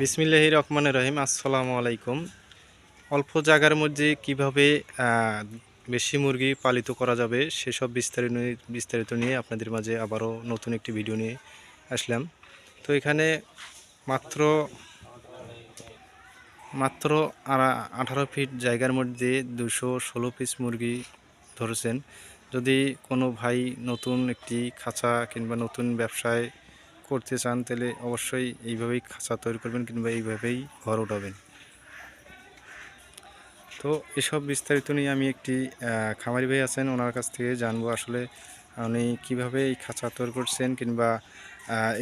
বিসমিল্লাহির রহমানির রহিম। আসসালামু আলাইকুম। অল্প জায়গার মধ্যে কিভাবে বেশি মুরগি পালিত করা যাবে সেসব বিস্তারিত নিয়ে আপনাদের মাঝে আবারও নতুন একটি ভিডিও নিয়ে আসলাম। তো এখানে মাত্র মাত্র 18 ফিট জায়গার মধ্যে 216 পিস মুরগি ধরেছেন। যদি কোনো ভাই নতুন একটি খাঁচা কিংবা নতুন ব্যবসায় করতে চান তাহলে অবশ্যই এইভাবেই খাঁচা তৈরি করবেন কিংবা এইভাবেই ঘর উঠাবেন। তো এসব বিস্তারিত নিয়ে আমি একটি খামারি ভাই আছেন, ওনার কাছ থেকে জানবো আসলে উনি কীভাবে এই খাঁচা তৈরি করছেন কিংবা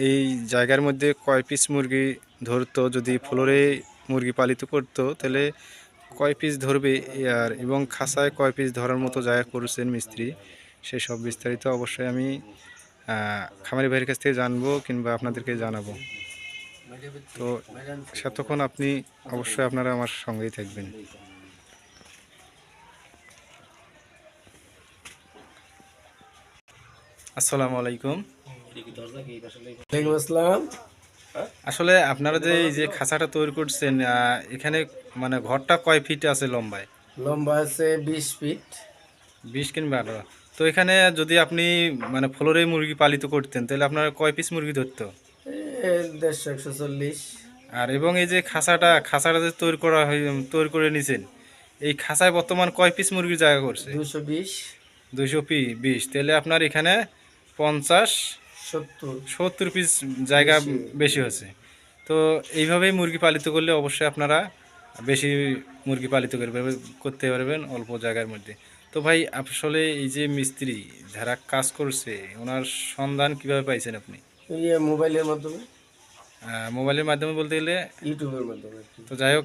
এই জায়গার মধ্যে কয় পিস মুরগি ধরতো, যদি ফ্লোরে মুরগি পালিত করতো তাহলে কয় পিস ধরবে আর এবং খাঁচায় কয় পিস ধরার মতো জায়গা করেছেন মিস্ত্রি, সেসব বিস্তারিত অবশ্যই আমি খামারি ভাইয়ের কাছ থেকে জানবো কিংবা আপনাদেরকে জানাবো। তো সেতক্ষণ আপনি অবশ্যই আপনারা আমার সঙ্গেই থাকবেন। আসসালামু আলাইকুম। আসলে আপনারা যে এই যে খাঁচাটা তৈরি করছেন এখানে মানে ঘরটা কয় ফিট আছে লম্বায়? লম্বা আছে 20 ফিট। 20 কিংবা 18। তো এখানে যদি আপনি মানে ফ্লোরে মুরগি পালিত করতেন তাহলে আপনার কয় পিস মুরগি ধরতো? 150 140। আর এবং এই যে খাঁচাটা যে তৈরি করে নিছেন, এই খাঁচায় বর্তমান কয় পিস মুরগির জায়গা করছে? 220 220। তাহলে আপনার এখানে 50 70 পিস জায়গা বেশি হচ্ছে। তো এইভাবেই মুরগি পালিত করলে অবশ্যই আপনারা বেশি মুরগি পালিত করতে পারবেন অল্প জায়গার মধ্যে। তো ভাই আসলে এই যে মিস্ত্রি যারা কাজ করছে ওনার সন্ধান কিভাবে পাইছেন আপনি? মোবাইলের মাধ্যমে। মোবাইলের মাধ্যমে বলতে গেলে ইউটিউবের মাধ্যমে। তো যাই হোক,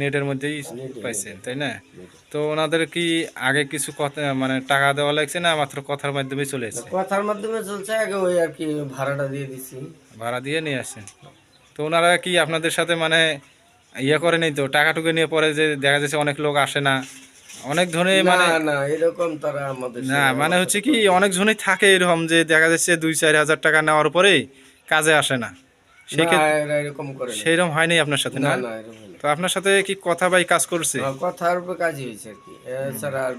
নেটের মধ্যেই পাইছেন তাই না? তো ওনাদের কি আগে কিছু কথা মানে টাকা দেওয়া লাগছে না মাত্র কথার মাধ্যমে চলে এসেছে? কথার মাধ্যমে চলছে, আগে ওই আর কি ভাড়াটা দিয়ে দিছি। ভাড়া দিয়ে নিয়ে আসছেন। তো ওনারা কি আপনাদের সাথে মানে করে নেই তো টাকা টুকে নিয়ে পরে যে দেখা যাচ্ছে অনেক লোক আসে না, অনেক ধরনের মানে না এরকম তারা আমাদের না মানে হচ্ছে কি অনেক জনই থাকে এরকম যে দেখা যাচ্ছে 2-4 হাজার টাকা নেওয়ার পরে কাজে আসে না, সেইরকম হয়নি আপনার সাথে? না, তো আপনার সাথে কি কথা বাই কাজ করছে? কথার উপর কাজই হয়েছে আর কি, এছাড়া আর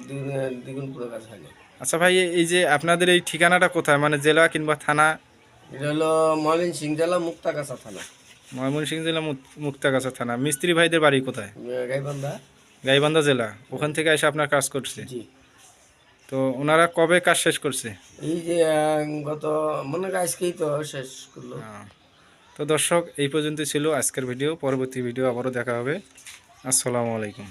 দ্বিগুণ পুরো কাজ হয়নি। আচ্ছা ভাই, এই যে আপনাদের এই ঠিকানাটা কোথায়, মানে জেলা কিংবা থানা? এটা হলো ময়মনসিংহ জেলা মুক্তাগাছা থানা। ময়মনসিংহ জেলা মুক্তাগাছা থানা। মিস্ত্রি ভাইদের বাড়ি কোথায়? গাইবান্ধা। গাইবান্ধা জেলা। ওখান থেকে এসে আপনার কাজ করছে? জি। তো ওনারা কবে কাজ শেষ করছে? এই যে গত মনে হয় আজকেই তো শেষ করলো। তো দর্শক, এই পর্যন্ত ছিল আজকের ভিডিও। পরবর্তী ভিডিও আবারও দেখা হবে। আসসালামু আলাইকুম।